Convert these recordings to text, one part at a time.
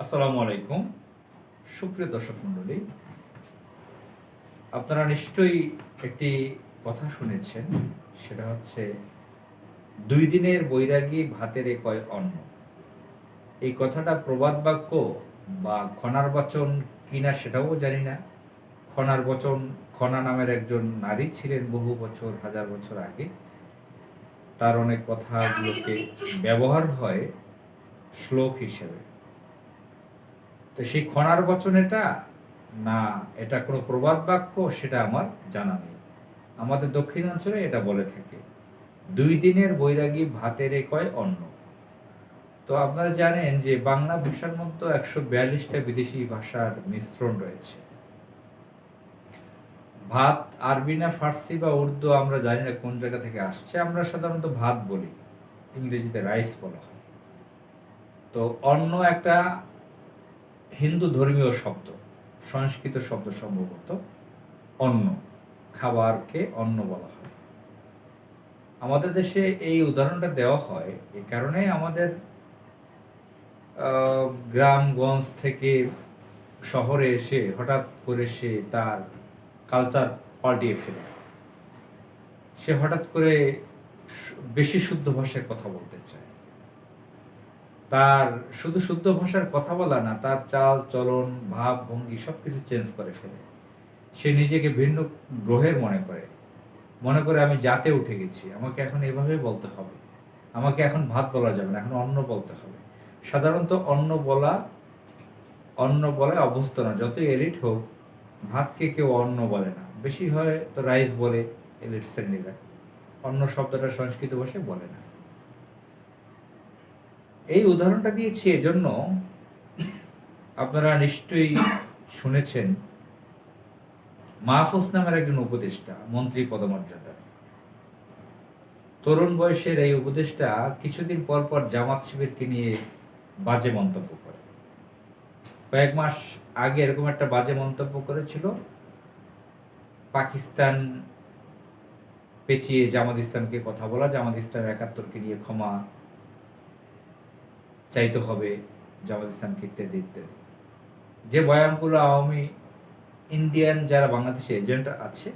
আসসালামু আলাইকুম, সুপ্রিয় দর্শক মণ্ডলী। আপনারা নিশ্চয়ই একটি কথা শুনেছেন, সেটা হচ্ছে ২ দিনের বৈরাগী ভাতেরে কয় অন্ন। এই কথাটা প্রবাদ বাক্য বা খনার বচন কিনা সেটাও জানি না। খনার বচন, খনা নামের একজন নারী ছিলেন বহু বছর, হাজার বছর আগে। তার অনেক কথাগুলোকে ব্যবহার হয় শ্লোক হিসেবে। তো সেই খনার বচন এটা না, এটা কোনো প্রবাদ বাক্য সেটা আমার জানা নেই। আমাদের দক্ষিণাঞ্চলে এটা বলে থাকে, ২ দিনের বৈরাগী ভাতেরে কয় অন্ন। তো আপনারা জানেন যে বাংলা ভাষার মধ্যে ১৪২টা বিদেশি ভাষার মিশ্রণ রয়েছে। ভাত আরবি না ফার্সি বা উর্দু আমরা জানি না কোন জায়গা থেকে আসছে। আমরা সাধারণত ভাত বলি, ইংরেজিতে রাইস বলা হয়। তো অন্ন একটা হিন্দু ধর্মীয় শব্দ, সংস্কৃত শব্দ সম্ভবত। অন্ন, খাবারকে অন্ন বলা হয়। আমাদের দেশে এই উদাহরণটা দেওয়া হয় এই কারণে, আমাদের গ্রামগঞ্জ থেকে শহরে এসে হঠাৎ করে সে তার কালচার পাল্টিয়ে ফেলে। সে হঠাৎ করে বেশি শুদ্ধ ভাষায় কথা বলতে চায়। তার শুধু শুদ্ধ ভাষার কথা বলা না, তার চাল চলন ভাব ভঙ্গি সবকিছু চেঞ্জ করে ফেলে। সে নিজেকে ভিন্ন গ্রহের মনে করে আমি জাতে উঠে গেছি, আমাকে এখন এভাবে বলতে হবে, আমাকে এখন ভাত বলা যাবে না, এখন অন্ন বলতে হবে। সাধারণত অন্ন বলে অভ্যস্ত না, যতই এলিট হোক ভাতকে কেউ অন্ন বলে না, বেশি হয় তো রাইস বলে এলিট শ্রেণীরা। অন্ন শব্দটা সংস্কৃত ভাষায় বলে না। এই উদাহরণটা দিয়েছি এজন্য, আপনারা নিশ্চয়ই শুনেছেন মাহফুজ নামের একজন উপদেষ্টা, মন্ত্রী পদমর্যাদার তরুণ বয়সের এই উপদেষ্টা কিছুদিন পর পর জামাত শিবিরকে নিয়ে বাজে মন্তব্য করে। কয়েক মাস আগে এরকম একটা বাজে মন্তব্য করেছিল, পাকিস্তান পেঁচিয়ে জামাত ইসলামকে কথা বলা, জামাত ইসলাম ৭১কে নিয়ে ক্ষমা চাইতে হবে জামাত ইসলামকে, ইত্যাদি ইত্যাদি। যে বয়ানগুলো আওয়ামী ইন্ডিয়ান যারা বাংলাদেশে এজেন্ট আছে,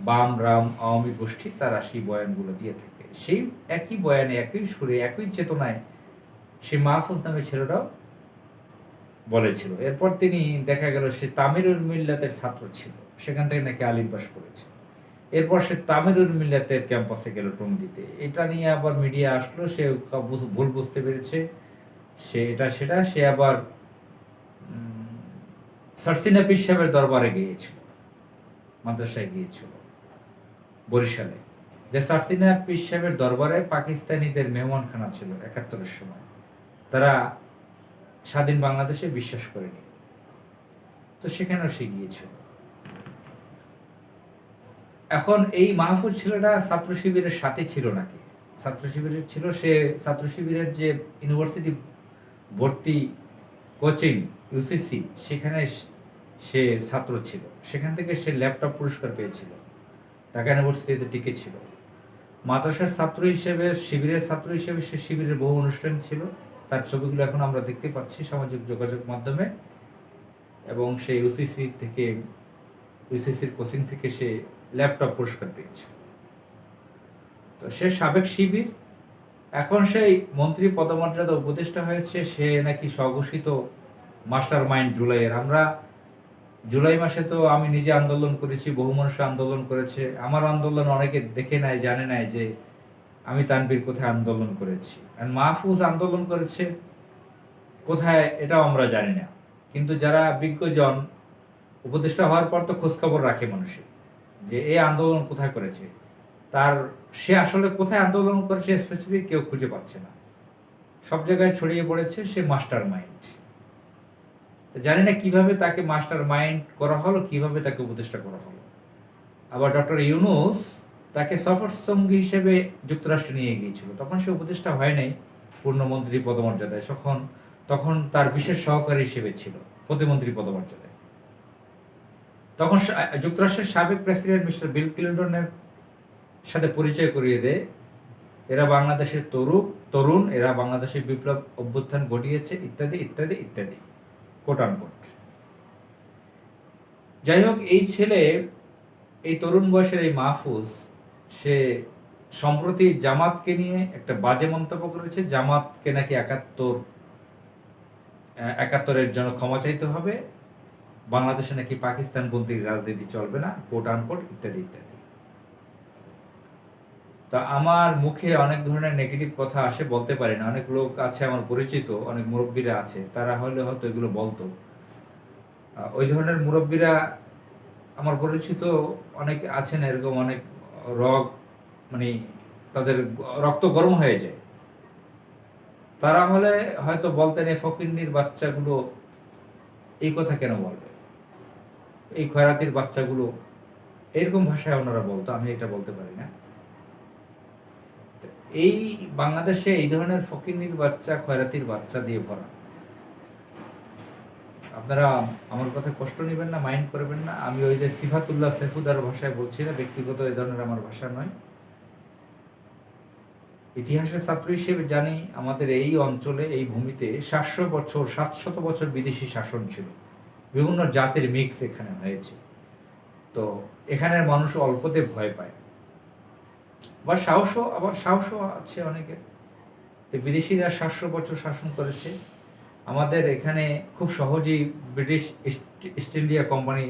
বাম রাম আওয়ামী গোষ্ঠী, তারা সেই বয়ানগুলো দিয়ে থাকে। সেই একই বয়ানে, একই সুরে, একই চেতনায় সেই মাহফুজ নামের ছেলেটাও বলেছিল। এরপর তিনি দেখা গেল সে তামিরুল মিল্লাতের ছাত্র ছিল, সেখান থেকে নাকি আলিম পাস করেছে। এরপর সে তামিরুল মিল্লাতের ক্যাম্পাসে গেল টঙ্গীতে। এটা নিয়ে আবার মিডিয়া আসলো, সে ভুল বুঝতে পেরেছে, সে সে আবার সারসিনা পীর সাহেবের দরবারে গিয়েছিল, মাদ্রাসায় গিয়েছিল বরিশালে। যে সারসিনা পীর সাহেবের দরবারে পাকিস্তানিদের মেহমানখানা ছিল ৭১-এর সময়, তারা স্বাধীন বাংলাদেশে বিশ্বাস করেনি। তো সেখানেও সে গিয়েছিল। এখন এই মাহফুজ ছেলেটা ছাত্র শিবিরের সাথে ছিল নাকি? ছাত্র শিবিরের ছিল, সে ছাত্র শিবিরের যে ইউনিভার্সিটি ভর্তি কোচিং ইউসিসি, সেখানে সে ছাত্র ছিল। সেখান থেকে সে ল্যাপটপ পুরস্কার পেয়েছিল, ঢাকা ইউনিভার্সিটিতে টিকেছিল। মাদ্রাসার ছাত্র হিসেবে, শিবিরের ছাত্র হিসেবে সে শিবিরের বহু অনুষ্ঠান ছিল। তার ছবিগুলো এখন আমরা দেখতে পাচ্ছি সামাজিক যোগাযোগ মাধ্যমে। এবং সে ইউসিসির কোচিং থেকে সে ল্যাপটপ পুরস্কার পেয়েছে। তো সে সাবেক শিবির, এখন সেই মন্ত্রী পদমর্যাদা উপদেষ্টা হয়েছে। সে নাকি স্বঘোষিত মাস্টার মাইন্ড জুলাইয়ের। আমরা জুলাই মাসে তো আমি নিজে আন্দোলন করেছি, বহু মানুষ আন্দোলন করেছে। আমার আন্দোলন অনেকে দেখে নাই, জানে নাই যে আমি তানভীর কোথায় আন্দোলন করেছি, আর মাহফুজ আন্দোলন করেছে কোথায়, এটাও আমরা জানি না। কিন্তু যারা বিজ্ঞজন, উপদেষ্টা হওয়ার পর তো খোঁজখবর রাখে মানুষের, যে এই আন্দোলন কোথায় করেছে, সে আসলে কোথায় আন্দোলন করেছে স্পেসিফিক কেউ খুঁজে পাচ্ছে না। সব জায়গায় ছড়িয়ে পড়েছে সে মাস্টার মাইন্ড। জানি না কিভাবে তাকে মাস্টার মাইন্ড করা হলো, কিভাবে তাকে উপদেষ্টা করা হলো। আবার ডক্টর ইউনূস তাকে সফর সঙ্গী হিসেবে যুক্তরাষ্ট্রে নিয়ে গিয়েছিল, তখন সে উপদেষ্টা হয় নাই পূর্ণমন্ত্রী পদমর্যাদায়, তখন তার বিশেষ সহকারী হিসেবে ছিল প্রতিমন্ত্রী পদমর্যাদায়। তখন যুক্তরাষ্ট্রের সাবেক প্রেসিডেন্ট মিস্টার বিল ক্লিন্টনের সাথে পরিচয় করিয়ে দেয় এরা বাংলাদেশের তরুণ, এরা বাংলাদেশের বিপ্লব অভ্যুত্থান ঘটিয়েছে, ইত্যাদি ইত্যাদি ইত্যাদি, কোট আনকোট। যাই হোক, এই ছেলে, এই তরুণ বয়সের এই মাহফুজ, সে সম্প্রতি জামাতকে নিয়ে একটা বাজে মন্তব্য করেছে। জামাতকে নাকি একাত্তরের জন্য ক্ষমা চাইতে হবে, বাংলাদেশে নাকি পাকিস্তানপন্থী রাজনীতি চলবে না, কোট আনকোট, ইত্যাদি ইত্যাদি। তা আমার মুখে অনেক ধরনের নেগেটিভ কথা আসে, বলতে পারি না। অনেক লোক আছে আমার পরিচিত, অনেক মুরব্বীরা আছে, তারা হলে হয়তো এগুলো বলতো। ওই ধরনের মুরব্বীরা আমার পরিচিত অনেক আছেন, এরকম অনেক মানে তাদের রক্ত গরম হয়ে যায়। তারা হলে হয়তো বলতেন, এই ফকিন্নির বাচ্চাগুলো এই কথা কেন বলবে, এই খয়রাতির বাচ্চাগুলো, এরকম ভাষায় ওনারা বলতো। আমি এটা বলতে পারি না। এই বাংলাদেশে এই ধরনের ফকিন্নির বাচ্চা, খয়রাতির বাচ্চা দিয়ে ভরা। আপনারা আমার কথা কষ্ট নেবেন না, মাইন্ড করবেন না। আমি ওই যে সিফাতুল্লাহ সেফুদার ভাষায় বলছি না, ব্যক্তিগত এই ধরনের আমার ভাষা নয়। ইতিহাসের ছাত্র হিসেবে জানি, আমাদের এই অঞ্চলে, এই ভূমিতে 700 বছর বিদেশি শাসন ছিল, বিভিন্ন জাতের মিক্স এখানে হয়েছে। তো এখানের মানুষ অল্পতে ভয় পায়, বা সাহসও আছে অনেকের। তো বিদেশিরা 700 বছর শাসন করেছে আমাদের এখানে। খুব সহজেই ব্রিটিশ ইস্ট ইন্ডিয়া কোম্পানি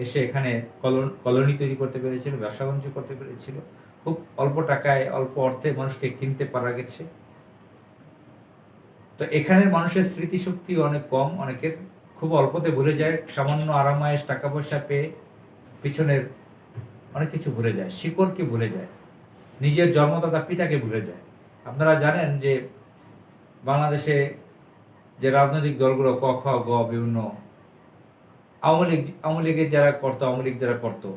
এসে এখানে কলোনি তৈরি করতে পেরেছিল, ব্যবসা বাণিজ্য করতে পেরেছিল। খুব অল্প টাকায়, অল্প অর্থে মানুষকে কিনতে পারা গেছে। তো এখানের মানুষের স্মৃতিশক্তি অনেক কম, অনেকের খুব অল্পতে ভুলে যায়। সামান্য আরামায়েশ টাকা পয়সা পেয়ে পিছনের অনেক কিছু ভুলে যায়, শিকড়কে ভুলে যায়, নিজের জন্মদাতা পিতাকে ভুলে যায়। আপনারা জানেন যে বাংলাদেশে যে রাজনৈতিক দলগুলো ক খ গ বিভিন্ন আওয়ামী লীগের যারা করতো,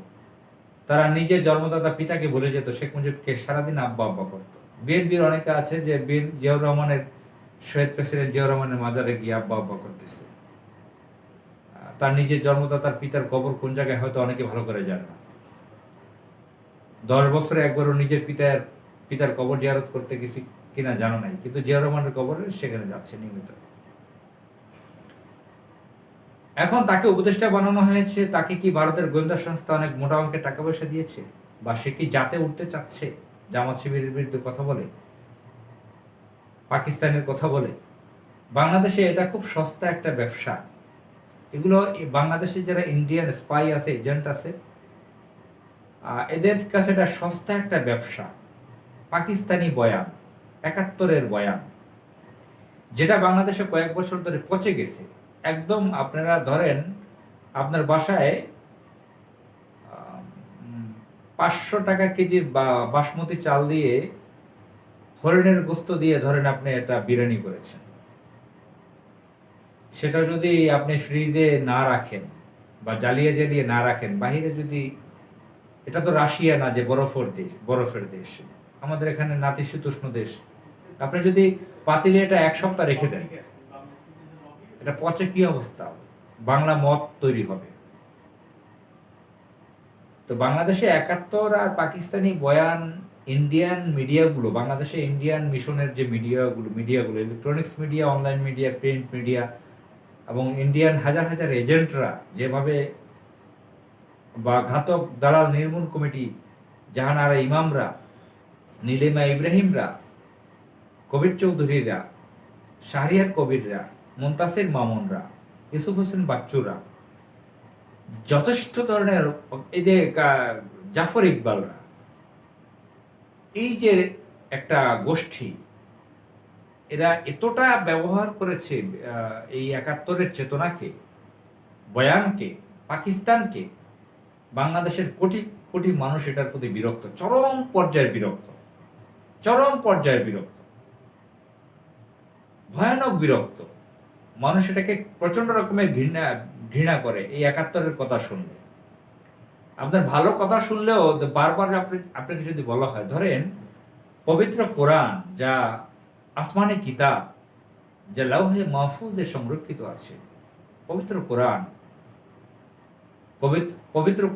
তারা নিজের জন্মদাতা পিতাকে ভুলে যেত। শেখ মুজিবকে সারাদিন আব্বা আব্বা করতো। বিএনপির অনেকে আছে যে জিয়াউর রহমানের, শহীদ প্রেসিডেন্ট জিয়াউর রহমানের মাজারে গিয়ে আব্বা আব্বা করতেছে। তার নিজের জন্মদাতার পিতার কবর কোন জায়গায় হয়তো অনেকে ভালো করে জানে না। 10 বছরে একবারও নিজের পিতার কবর জিয়ারত করতে গেছি কিনা জানো নাই, কিন্তু জিয়াউর রহমানের কবরে সেখানে যাচ্ছে নিয়মিত। এখন তাকে উপদেষ্টা বানানো হয়েছে। তাকে কি ভারতের গোয়েন্দা সংস্থা অনেক মোটা অঙ্কের টাকা পয়সা দিয়েছে? বা সে কি জাতে উঠতে চাচ্ছে? জামাত শিবিরের বিরুদ্ধে কথা বলে, পাকিস্তানের কথা বলে। বাংলাদেশে এটা খুব সস্তা একটা ব্যবসা। এগুলো বাংলাদেশে যারা ইন্ডিয়ান স্পাই আছে, এজেন্ট আছে, এদের কাছে এটা সস্তা একটা ব্যবসা। পাকিস্তানি বয়ান, 71-এর বয়ান, যেটা বাংলাদেশে কয়েক বছর ধরে পচে গেছে একদম। আপনারা ধরেন আপনার বাসায় 500 টাকা কেজি বা বাসমতি চাল দিয়ে, হরিণের গোস্ত দিয়ে ধরেন আপনি এটা বিরিয়ানি করেছেন। সেটা যদি আপনি ফ্রিজে না রাখেন বা জ্বালিয়ে না রাখেন, বাহিরে যদি, এটা তো রাশিয়া না যে বরফের দেশ, আমাদের এখানে নাতিশীতোষ্ণ দেশ। আপনি যদি পাতিলে এটা 1 সপ্তাহ রেখে দেন, এটা পচে কি অবস্থা, বাংলা মদ তৈরি হবে। তো বাংলাদেশে 71 আর পাকিস্তানি বয়ান, ইন্ডিয়ান মিডিয়াগুলো, বাংলাদেশে ইন্ডিয়ান মিশনের যে মিডিয়াগুলো, electronics media, online media, print media, এবং ইন্ডিয়ান হাজার হাজার এজেন্টরা যেভাবে, বা ঘাতক দালাল নির্মূল কমিটি, জাহান আরা ইমামরা, নীলিমা ইব্রাহিমরা, কবির চৌধুরীরা, শাহরিয়ার কবিররা, মুনতাসির মামুনরা, ইউসুফ হোসেন বাচ্চুরা, যথেষ্ট ধরনের, এই যে জাফর ইকবালরা, এই যে একটা গোষ্ঠী, এরা এতটা ব্যবহার করেছে এই 71-এর চেতনাকে, বয়ানকে, পাকিস্তানকে। বাংলাদেশের কোটি কোটি মানুষ এটার প্রতি বিরক্ত, চরম পর্যায়ের বিরক্ত, ভয়ানক বিরক্ত। মানুষ এটাকে প্রচন্ড রকমের ঘৃণা করে এই 71-এর কথা শুনলে। আপনার ভালো কথা শুনলেও বারবার আপনাকে যদি বলা হয়, ধরেন পবিত্র কোরআন, যা আসমানি কিতাব, যা লাউহে মাহফুজে সংরক্ষিত আছে, পবিত্র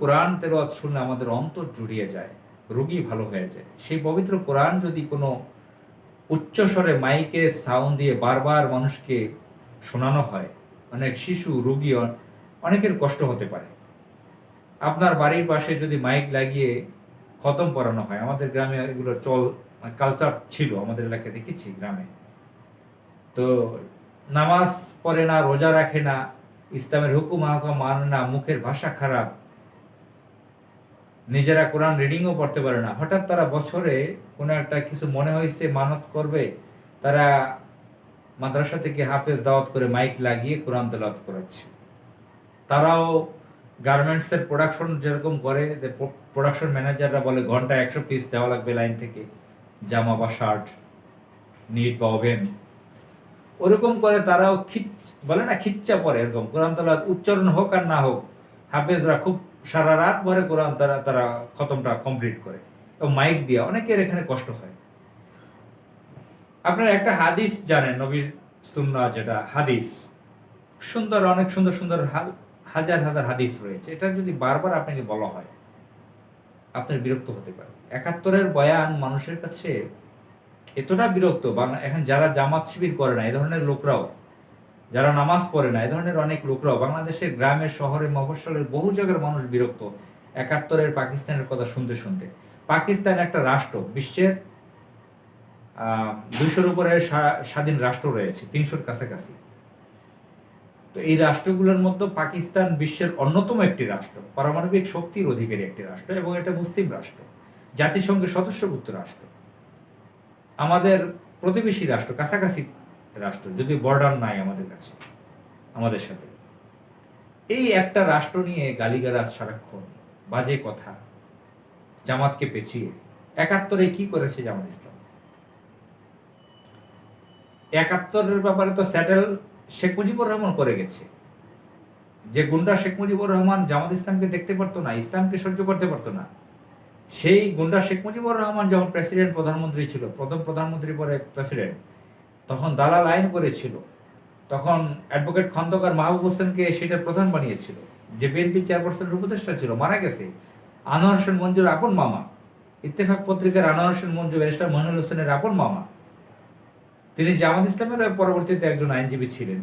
কোরআন তেলাওয়াত শুনলে আমাদের অন্তর জুড়িয়ে যায়। রোগী ভালো হয়ে যায়। সেই পবিত্র কোরআন যদি কোনো উচ্চস্বরে মাইকে সাউন্ড দিয়ে বারবার মানুষকে শোনানো হয়, অনেক শিশু রোগী অনেকের কষ্ট হতে পারে। আপনার বাড়ির পাশে যদি মাইক লাগিয়ে খতম পড়ানো হয়, আমাদের গ্রামে এগুলো কালচার ছিল, আমাদের এলাকায় দেখেছি গ্রামে। তো নামাজ পড়ে না, রোজা রাখে না, ইসলামের হুকুম হাকাম মানে না, মুখের ভাষা খারাপ, নিজেরা কোরআন রিডিংও পড়তে পারে না, হঠাৎ তারা বছরে কোনো একটা কিছু মনে হয়েছে মানত করবে, তারা মাদ্রাসা থেকে হাফেজ দাওয়াত করে মাইক লাগিয়ে কোরআন তেলাওয়াত করাচ্ছে। তারাও গার্মেন্টসের প্রোডাকশন যেরকম করে, প্রোডাকশন ম্যানেজাররা বলে ঘন্টা 100 পিস দেওয়া লাগবে লাইন থেকে, জামা বা শার্ট, নিট বা ওভেন, ওরকম করে তারাও বলে না খিচ্চা পরে, এরকম কোরআন তেলাওয়াত উচ্চারণ হোক আর না হোক, হাফেজরা খুব সারা রাত ভরে কোরআন তারা খতমটা কমপ্লিট করে, এবং মাইক দিয়ে অনেকের এখানে কষ্ট হয়। আপনারা একটা হাদিস জানেন, নবীর সুন্নাহ, যেটা হাদিস সুন্দর, অনেক সুন্দর সুন্দর হাজার হাজার হাদিস রয়েছে। এটা যদি বারবার আপনাকে বলা হয়, আপনার বিরক্ত হতে পারে। 71-এর বয়ান মানুষের কাছে এতটা বিরক্ত, এখন যারা জামাত শিবির করে না, এই ধরনের লোকরাও, যারা নামাজ পড়ে না, এই ধরনের অনেক লোকরাও, বাংলাদেশের গ্রামের শহরে মফস্বলের বহু জায়গার মানুষ বিরক্ত 71-এর পাকিস্তানের কথা শুনতে শুনতে। পাকিস্তান একটা রাষ্ট্র, বিশ্বের 200-র উপরে স্বাধীন রাষ্ট্র রয়েছে, 300-র কাছাকাছি। তো এই রাষ্ট্রগুলোর মধ্যে পাকিস্তান বিশ্বের অন্যতম একটি রাষ্ট্র, পারমাণবিক শক্তির অধিকারী একটি রাষ্ট্র, এবং এটা মুসলিম রাষ্ট্র, জাতিসংঘের সদস্যভুক্ত রাষ্ট্র, আমাদের প্রতিবেশী রাষ্ট্র, কাছাকাছি রাষ্ট্র, যদি বর্ডার নাই আমাদের কাছে, আমাদের সাথে। এই একটা রাষ্ট্র নিয়ে গালিগালাজ সারাক্ষণ, বাজে কথা, জামাতকে পেঁচিয়ে। 71-এ কি করেছে জামাত ইসলাম? 71-এর ব্যাপারে তো স্যাটেল শেখ মুজিবুর রহমান করে গেছে। যে গুন্ডা শেখ মুজিবুর রহমান জামাত ইসলামকে দেখতে পারতো না, ইসলামকে সহ্য করতে পারতো না, সেই গুন্ডা শেখ মুজিবুর রহমান যখন প্রেসিডেন্ট প্রধানমন্ত্রী ছিল, প্রথম প্রধানমন্ত্রী পরে প্রেসিডেন্ট, তখন দালাল আইন করেছিল, তখন অ্যাডভোকেট খন্দকার মাহবুব হোসেনকে সেটার প্রধান বানিয়েছিল, যে বিএনপি চেয়ারপারসনের উপদেষ্টা ছিল, মারা গেছে। আনোয়ার হোসেন মঞ্জুর আপন মামা, ইত্তেফাক পত্রিকার আনোয়ার হোসেন মঞ্জু ব্যারিস্টার মইনুল হোসেনের আপন মামা, তিনি জামাত ইসলামের পরবর্তীতে একজন আইনজীবী ছিলেন।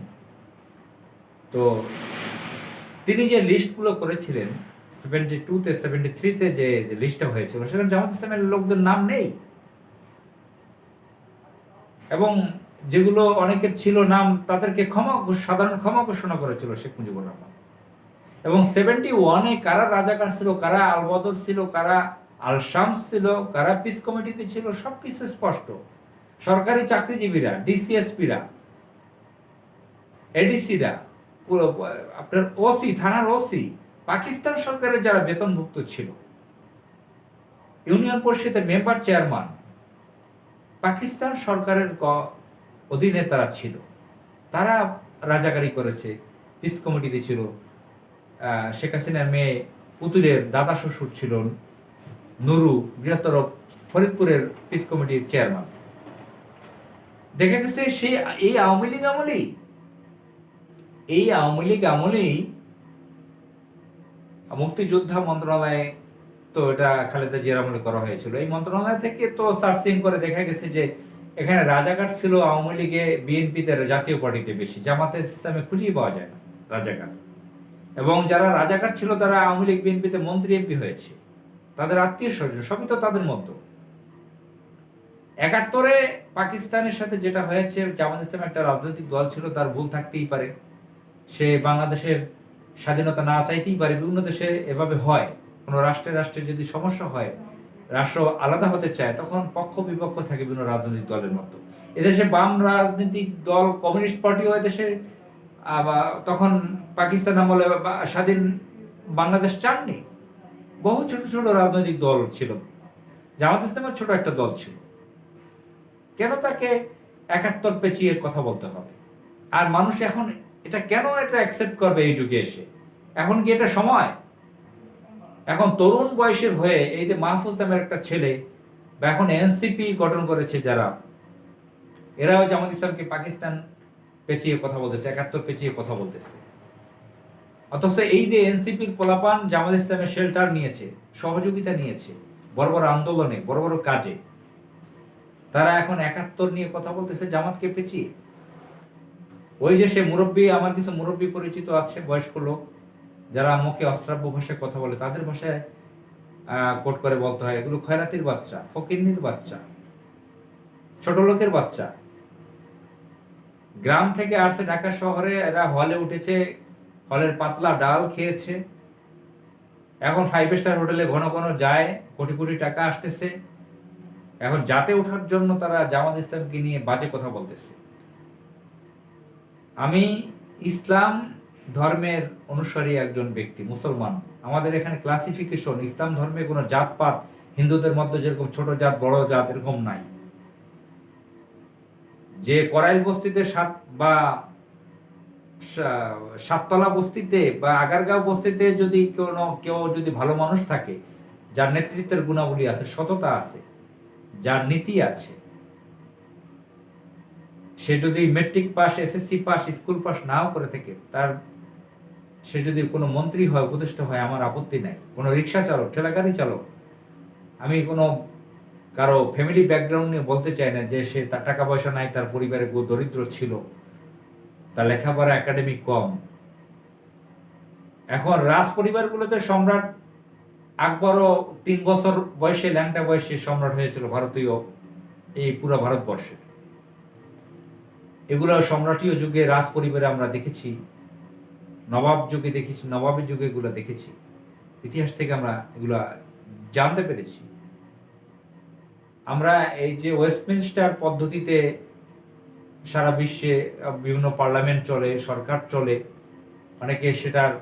তো তিনি যে লিস্টগুলো করেছিলেন 72-তে 73-তে যে লিস্টটা হয়েছিল, সেখানে জামাত ইসলামের লোকদের নাম নেই, এবং যেগুলো অনেকের ছিল নাম, তাদেরকে সাধারণ ক্ষমা ঘোষণা করেছিল শেখ মুজিবুর রহমান। এবং 71-এ কারা রাজাকার ছিল, কারা আলবদর ছিল, কারা আল শামস ছিল, কারা পিস কমিটিতে ছিল, সবকিছু স্পষ্ট। সরকারি চাকরিজীবীরা, ডিসিএসপিরা, এডিসিরা, আপনার ওসি, থানার ওসি, পাকিস্তান সরকারের যারা বেতনভুক্ত ছিল, ইউনিয়ন পরিষদের মেম্বার, চেয়ারম্যান, পাকিস্তান সরকারের অধীনে তারা ছিল, তারা রাজাকারি করেছে, পিস কমিটিতে ছিল। শেখ হাসিনার মেয়ে পুতুলের দাদা শ্বশুর ছিল নুরু, বৃহত্তর ফরিদপুরের পিস কমিটির চেয়ারম্যান। দেখা গেছে সেই এই আওয়ামী লীগ আমলেই মুক্তিযোদ্ধা মন্ত্রণালয়ে, তো এটা খালেদা জিয়ার আমলে করা হয়েছিল, এই মন্ত্রণালয় থেকে তো সার্চিং করে দেখা গেছে যে এখানে রাজাকার ছিল আওয়ামী লীগে, বিএনপিতে, জাতীয় পার্টিতে বেশি, জামাতে ইসলামে খুঁজেই পাওয়া যায় না রাজাকার। এবং যারা রাজাকার ছিল তারা আওয়ামী লীগ বিএনপিতে মন্ত্রী এমপি হয়েছে, তাদের আত্মীয় স্বজন সবই তো তাদের মধ্যে। 71-এ পাকিস্তানের সাথে যেটা হয়েছে, জামাত ইসলাম একটা রাজনৈতিক দল ছিল, তার ভুল থাকতেই পারে, সে বাংলাদেশের স্বাধীনতা না চাইতেই পারে। বিভিন্ন দেশে এভাবে হয়, কোনো রাষ্ট্রে যদি সমস্যা হয়, রাষ্ট্র আলাদা হতে চায়, তখন পক্ষ বিপক্ষ থাকে বিভিন্ন রাজনৈতিক দলের মতো। এদেশে বাম রাজনৈতিক দল কমিউনিস্ট পার্টিও এদেশে তখন পাকিস্তান আমলে স্বাধীন বাংলাদেশ চাননি, বহু ছোট ছোট রাজনৈতিক দল ছিল, জামাত ইসলামের ছোট একটা দল ছিল। কেন তাকে 71 পেঁচিয়ে কথা বলতে হবে? আর মানুষ এখন এটা কেন অ্যাকসেপ্ট করবে এই যুগে এসে? এখন কি এটা সময়? এখন তরুণ বয়সের হয়ে এই যে মাহফুজ নামের একটা ছেলে, বা এখন এনসিপি গঠন করেছে যারা, এরাও জামাত ইসলামকে পাকিস্তান পেঁচিয়ে কথা বলতেছে, 71 পেঁচিয়ে কথা বলতেছে। অথচ এই যে এনসিপির পোলাপান জামাত ইসলামের শেল্টার নিয়েছে, সহযোগিতা নিয়েছে, বড় বড় আন্দোলনে, বড় বড় কাজে, তারা এখন ৭১ নিয়ে কথা বলতেছে জামাতকে পেঁচিয়ে। ওই যে সে মুরব্বী, আমার কিছু মুরব্বী পরিচিত আছে, বয়স্ক লোক, যারা মুখে অশ্রাব্য ভাষায় কথা বলে, তাদের ভাষায় কোট করে বলতে হয়, এগুলো খয়রাতির বাচ্চা, ফকিন্নির বাচ্চা, ছোট লোকের বাচ্চা। গ্রাম থেকে আসছে ঢাকা শহরে, এরা হলে উঠেছে, হলের পাতলা ডাল খেয়েছে, এখন 5 স্টার হোটেলে ঘন ঘন যায়, কোটি কোটি টাকা আসতেছে, এখন যাতে ওঠার জন্য তারা জামাত ইসলামকে নিয়ে বাজে কথা বলতেছে। আমি ইসলাম ধর্মের অনুসারী একজন ব্যক্তি, মুসলমান। আমাদের এখানে ক্লাসিফিকেশন, ইসলাম ধর্মে কোনো জাতপাত, হিন্দুদের মধ্যে যেরকম ছোট জাত বড় জাত এরকম নাই। যে করাইল বস্তিতে সাততলা বস্তিতে বা আগারগাঁও বস্তিতে যদি কেউ যদি ভালো মানুষ থাকে, যার নেতৃত্বের গুণাবলী আছে, সততা আছে, যার নীতি আছে, সে যদি matric pass, SSC pass, school pass নাও করে থাকে, সে যদি কোনো মন্ত্রী হয়, উপদেষ্টা হয়, আমার আপত্তি নাই। কোনো রিক্সা চালক, ঠেলাগাড়ি চালক, আমি কোনো কারো ফ্যামিলি ব্যাকগ্রাউন্ড নিয়ে বলতে চাই না যে সে তার টাকা পয়সা নাই, তার পরিবারে দরিদ্র ছিল, তার লেখাপড়া একাডেমিক কম। এখন রাজ পরিবারগুলোতে সম্রাট আকবরও 3 বছর বয়সে, ল্যাংটা বয়সে সম্রাট হয়েছিল ভারতীয় এই পুরো ভারতবর্ষে। এগুলো সম্রাটীয় যুগে রাজ পরিবারে আমরা দেখেছি, নবাব যুগে দেখেছি, নবাবী যুগে এগুলো দেখেছি, ইতিহাস থেকে আমরা এগুলা জানতে পেরেছি। আমরা এই যে ওয়েস্টমিনস্টার পদ্ধতিতে সারা বিশ্বে বিভিন্ন পার্লামেন্ট চলে, সরকার চলে, অনেকে সেটার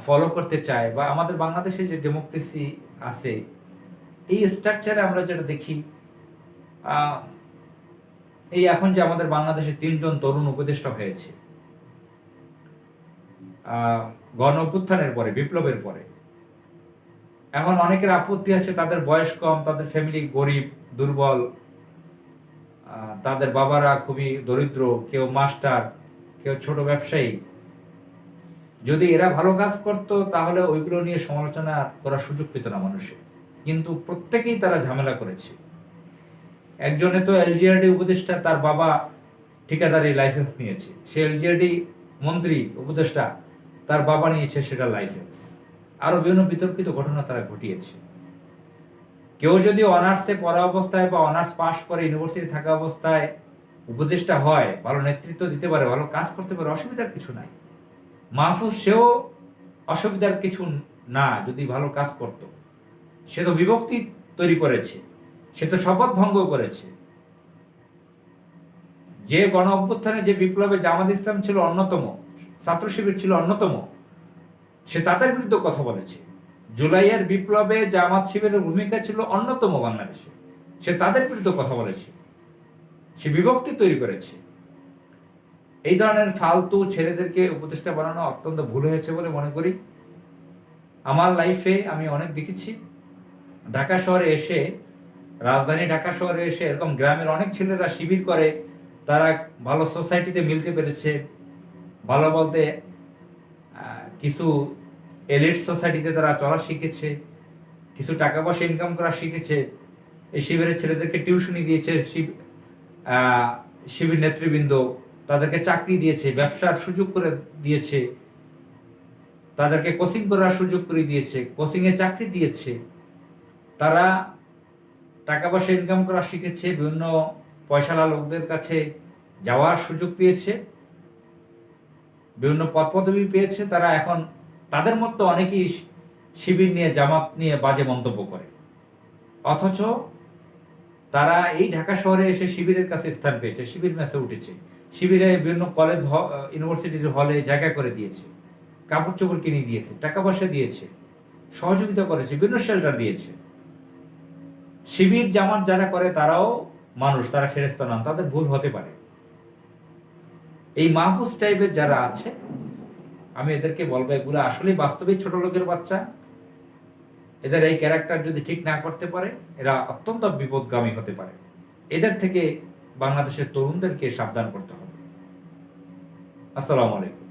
ফলো করতে চায়, বা আমাদের বাংলাদেশে যে ডেমোক্রেসি আছে, এই স্ট্রাকচারে আমরা যেটা দেখি, এই এখন যে আমাদের বাংলাদেশে 3 জন তরুণ উপদেষ্টা হয়েছে গণ অভ্যুত্থানের পরে, বিপ্লবের পরে, এখন অনেকের আপত্তি আছে তাদের বয়স কম, তাদের ফ্যামিলি গরিব দুর্বল, তাদের বাবারা খুবই দরিদ্র, কেউ মাস্টার, কেউ ছোট ব্যবসায়ী। যদি এরা ভালো কাজ করত তাহলে ওইগুলো নিয়ে সমালোচনা করার সুযোগ পেত না মানুষের, কিন্তু প্রত্যেকেই তারা ঝামেলা করেছে। একজনে তো এলজিআরডি উপদেষ্টা, তার বাবা ঠিকাদারি লাইসেন্স নিয়েছে, সে এলজিআরডি মন্ত্রী উপদেষ্টা, তার বাবা নিয়েছে সেটা লাইসেন্স। আরো বিভিন্ন বিতর্কিত ঘটনা তারা ঘটিয়েছে। কেউ যদি অনার্সে পড়া অবস্থায় বা অনার্স পাস করে ইউনিভার্সিটি থাকা অবস্থায় উপদেষ্টা হয়, ভালো নেতৃত্ব দিতে পারে, ভালো কাজ করতে পারে, অসুবিধার কিছু নাই। মাহফুজ, সেও অসুবিধার কিছু না যদি ভালো কাজ করত। সে তো বিভক্তি তৈরি করেছে, সে তো শপথ ভঙ্গ করেছে। যে গণ অভ্যুত্থানে, যে বিপ্লবে জামাত ইসলাম ছিল অন্যতম, ছাত্র শিবির ছিল অন্যতম, সে তাদের বিরুদ্ধে কথা বলেছে। জুলাইয়ের বিপ্লবে জামাত শিবিরের ভূমিকা ছিল অন্যতম বাংলাদেশে, সে তাদের বিরুদ্ধে কথা বলেছে, সে বিভক্তি তৈরি করেছে। এই ধরনের ফালতু ছেলেদেরকে উপদেষ্টা বানানো অত্যন্ত ভুল হয়েছে বলে মনে করি। আমার লাইফে আমি অনেক দেখেছি, ঢাকা শহরে এসে, রাজধানী ঢাকা শহরে এসে এরকম গ্রামের অনেক ছেলেরা শিবির করে, তারা ভালো সোসাইটিতে মিলতে পেরেছে। ভালো বলতে কিছু এলিট সোসাইটিতে তারা চলা শিখেছে, কিছু টাকা পয়সা ইনকাম করা শিখেছে। এই শিবিরের ছেলেদেরকে টিউশনি দিয়েছে শিবির নেতৃবৃন্দ, তাদেরকে চাকরি দিয়েছে, ব্যবসার সুযোগ করে দিয়েছে, তাদেরকে কোচিং করার সুযোগ করে দিয়েছে, কোচিংয়ে চাকরি দিয়েছে। তারা টাকা পয়সা ইনকাম করা শিখেছে, বিভিন্ন পয়সালা লোকদের কাছে যাওয়ার সুযোগ পেয়েছে, বিভিন্ন পদ পদবি পেয়েছে। তারা এখন তাদের মধ্যে অনেকেই শিবির নিয়ে, জামাত নিয়ে বাজে মন্তব্য করে, অথচ তারা এই ঢাকা শহরে এসে শিবিরের কাছে স্থান পেয়েছে, শিবির ম্যাচে উঠেছে, শিবিরে বিভিন্ন কলেজ ইউনিভার্সিটির হলে জায়গা করে দিয়েছে, কাপড় চোপড় কিনে দিয়েছে, টাকা পয়সা দিয়েছে, সহযোগিতা করেছে, বিভিন্ন শেল্টার দিয়েছে। শিবির জামাত যারা করে তারাও মানুষ, তারা ফেরেশতা নন, তাদের ভুল হতে পারে। এই মাহফুজ টাইপের যারা আছে, আমি এদেরকে বলবো, এগুলো আসলে বাস্তবিক ছোট লোকের বাচ্চা। এদের এই ক্যারেক্টার যদি ঠিক না করতে পারে, এরা অত্যন্ত বিপদগামী হতে পারে। এদের থেকে বাংলাদেশের তরুণদেরকে সাবধান করতে হবে। আসসালামু আলাইকুম।